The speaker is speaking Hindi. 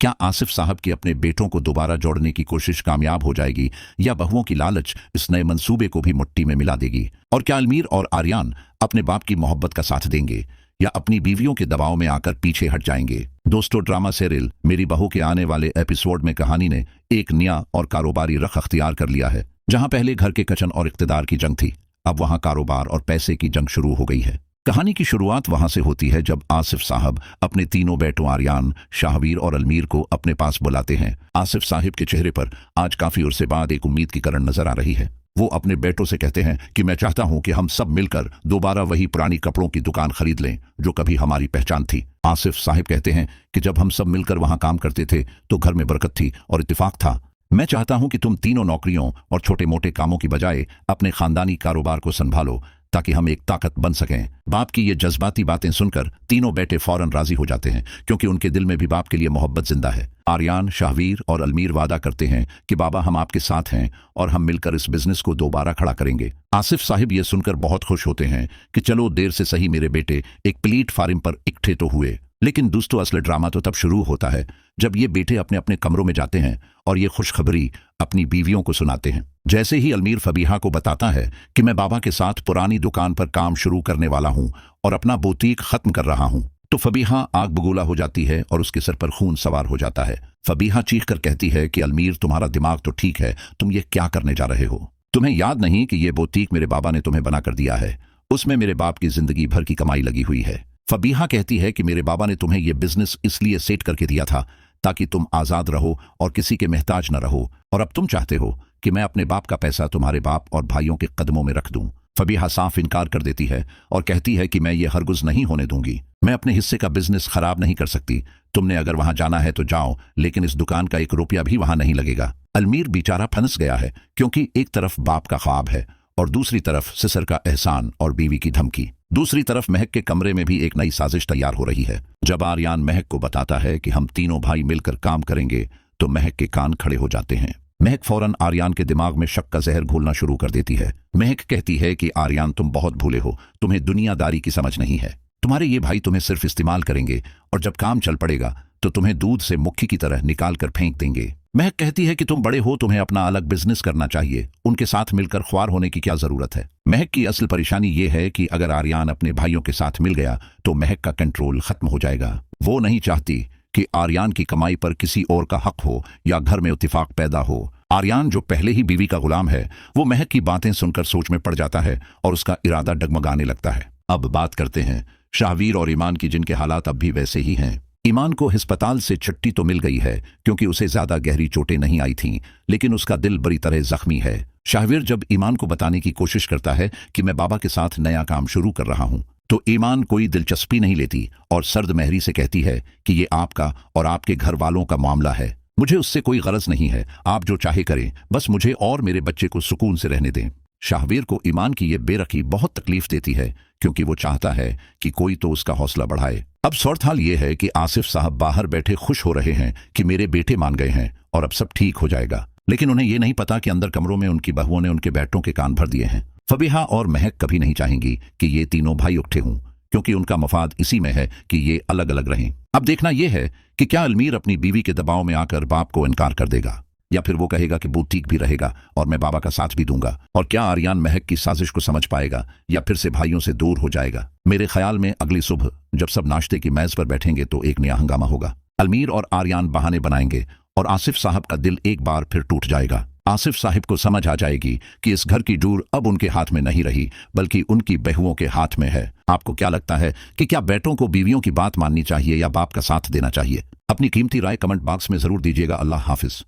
क्या आसिफ साहब के अपने बेटों को दोबारा जोड़ने की कोशिश कामयाब हो जाएगी या बहुओं की लालच इस नए मंसूबे को भी मुट्ठी में मिला देगी? और क्या अलमीर और आर्यान अपने बाप की मोहब्बत का साथ देंगे या अपनी बीवियों के दबाव में आकर पीछे हट जाएंगे? दोस्तों, ड्रामा सीरियल मेरी बहू के आने वाले एपिसोड में कहानी ने एक नया और कारोबारी रख अख्तियार कर लिया है। जहां पहले घर के कचन और इख्तिदार की जंग थी, अब वहां कारोबार और पैसे की जंग शुरू हो गई है। कहानी की शुरुआत वहां से होती है जब आसिफ साहब अपने तीनों बेटों आर्यान, शाहवीर और अलमीर को अपने पास बुलाते हैं। आसिफ साहिब के चेहरे पर आज काफी उर्से बाद एक उम्मीद की किरण नजर आ रही है। वो अपने बेटों से कहते हैं कि मैं चाहता हूं कि हम सब मिलकर दोबारा वही पुरानी कपड़ों की दुकान खरीद लें जो कभी हमारी पहचान थी। आसिफ साहिब कहते हैं कि जब हम सब मिलकर वहां काम करते थे तो घर में बरकत थी और इत्तेफाक था। मैं चाहता हूं कि तुम तीनों नौकरियों और छोटे मोटे कामों की बजाय अपने खानदानी कारोबार को संभालो ताकि हम एक ताकत बन सकें। बाप की ये जज्बाती बातें सुनकर तीनों बेटे फौरन राजी हो जाते हैं क्योंकि उनके दिल में भी बाप के लिए मोहब्बत जिंदा है। आर्यान, शाहवीर और अलमीर वादा करते हैं कि बाबा हम आपके साथ हैं और हम मिलकर इस बिजनेस को दोबारा खड़ा करेंगे। आसिफ साहिब ये सुनकर बहुत खुश होते हैं कि चलो देर से सही मेरे बेटे एक प्लीट फार्म पर इकट्ठे तो हुए। लेकिन दोस्तों, असली ड्रामा तो तब शुरू होता है जब ये बेटे अपने अपने कमरों में जाते हैं और ये खुशखबरी अपनी बीवियों को सुनाते हैं। जैसे ही अलमीर फबीहा को बताता है कि मैं बाबा के साथ पुरानी दुकान पर काम शुरू करने वाला हूं और अपना बुटीक खत्म कर रहा हूं, तो फबीहा आग बगूला हो जाती है और उसके सर पर खून सवार हो जाता है। फबीहा चीख कर कहती है कि अलमीर, तुम्हारा दिमाग तो ठीक है, तुम ये क्या करने जा रहे हो? तुम्हें याद नहीं कि ये बुटीक मेरे बाबा ने तुम्हें बना कर दिया है? उसमें मेरे बाप की जिंदगी भर की कमाई लगी हुई है। फबीहा कहती है कि मेरे बाबा ने तुम्हें यह बिजनेस इसलिए सेट करके दिया था ताकि तुम आजाद रहो और किसी के मोहताज न रहो, और अब तुम चाहते हो कि मैं अपने बाप का पैसा तुम्हारे बाप और भाइयों के कदमों में रख दूं। फबीहा साफ इनकार कर देती है और कहती है कि मैं ये हरगिज नहीं होने दूंगी। मैं अपने हिस्से का बिजनेस खराब नहीं कर सकती। तुमने अगर वहां जाना है तो जाओ, लेकिन इस दुकान का 1 रुपया भी वहां नहीं लगेगा। अलमीर बेचारा फंस गया है क्योंकि एक तरफ बाप का ख्वाब है और दूसरी तरफ सिसर का एहसान और बीवी की धमकी। दूसरी तरफ महक के कमरे में भी एक नई साजिश तैयार हो रही है। जब आर्यान महक को बताता है कि हम तीनों भाई मिलकर काम करेंगे तो महक के कान खड़े हो जाते हैं। महक फौरन आर्यान के दिमाग में शक का जहर घोलना शुरू कर देती है। महक कहती है कि आर्यान, तुम बहुत भूले हो, तुम्हें दुनियादारी की समझ नहीं है। तुम्हारे ये भाई तुम्हें सिर्फ इस्तेमाल करेंगे और जब काम चल पड़ेगा तो तुम्हें दूध से मुक्की की तरह निकाल कर फेंक देंगे। महक कहती है कि तुम बड़े हो, तुम्हें अपना अलग बिजनेस करना चाहिए, उनके साथ मिलकर ख्वार होने की क्या जरूरत है? महक की असल परेशानी ये है कि अगर आर्यान अपने भाइयों के साथ मिल गया तो महक का कंट्रोल खत्म हो जाएगा। वो नहीं चाहती कि आर्यान की कमाई पर किसी और का हक हो या घर में इत्तेफाक पैदा हो। आर्यान, जो पहले ही बीवी का गुलाम है, वो महक की बातें सुनकर सोच में पड़ जाता है और उसका इरादा डगमगाने लगता है। अब बात करते हैं शाहवीर और ईमान की, जिनके हालात अब भी वैसे ही हैं। ईमान को अस्पताल से छुट्टी तो मिल गई है क्योंकि उसे ज्यादा गहरी चोटें नहीं आई थीं, लेकिन उसका दिल बुरी तरह जख्मी है। शाहवीर जब ईमान को बताने की कोशिश करता है कि मैं बाबा के साथ नया काम शुरू कर रहा हूं, तो ईमान कोई दिलचस्पी नहीं लेती और सर्द महरी से कहती है कि ये आपका और आपके घर वालों का मामला है, मुझे उससे कोई गरज नहीं है, आप जो चाहे करें, बस मुझे और मेरे बच्चे को सुकून से रहने दें। शाहवीर को ईमान की ये बेरखी बहुत तकलीफ देती है क्योंकि वो चाहता है कि कोई तो उसका हौसला बढ़ाए। अब सूरत हाल ये है कि आसिफ साहब बाहर बैठे खुश हो रहे हैं कि मेरे बेटे मान गए हैं और अब सब ठीक हो जाएगा, लेकिन उन्हें ये नहीं पता कि अंदर कमरों में उनकी बहुओं ने उनके बेटों के कान भर दिए हैं। फबीहा और महक कभी नहीं चाहेंगी कि ये तीनों भाई इकट्ठे हों क्योंकि उनका मफाद इसी में है कि ये अलग अलग रहें। अब देखना यह है कि क्या अलमीर अपनी बीवी के दबाव में आकर बाप को इनकार कर देगा या फिर वो कहेगा कि बुटीक भी रहेगा और मैं बाबा का साथ भी दूंगा, और क्या आर्यान महक की साजिश को समझ पाएगा या फिर से भाइयों से दूर हो जाएगा? मेरे ख्याल में अगली सुबह जब सब नाश्ते की मेज पर बैठेंगे तो एक नया हंगामा होगा। अलमीर और आर्यान बहाने बनाएंगे और आसिफ साहब का दिल एक बार फिर टूट जाएगा। आसिफ साहिब को समझ आ जाएगी कि इस घर की डोर अब उनके हाथ में नहीं रही बल्कि उनकी बहुओं के हाथ में है। आपको क्या लगता है कि क्या बेटों को बीवियों की बात माननी चाहिए या बाप का साथ देना चाहिए? अपनी कीमती राय कमेंट बॉक्स में जरूर दीजिएगा। अल्लाह हाफिज।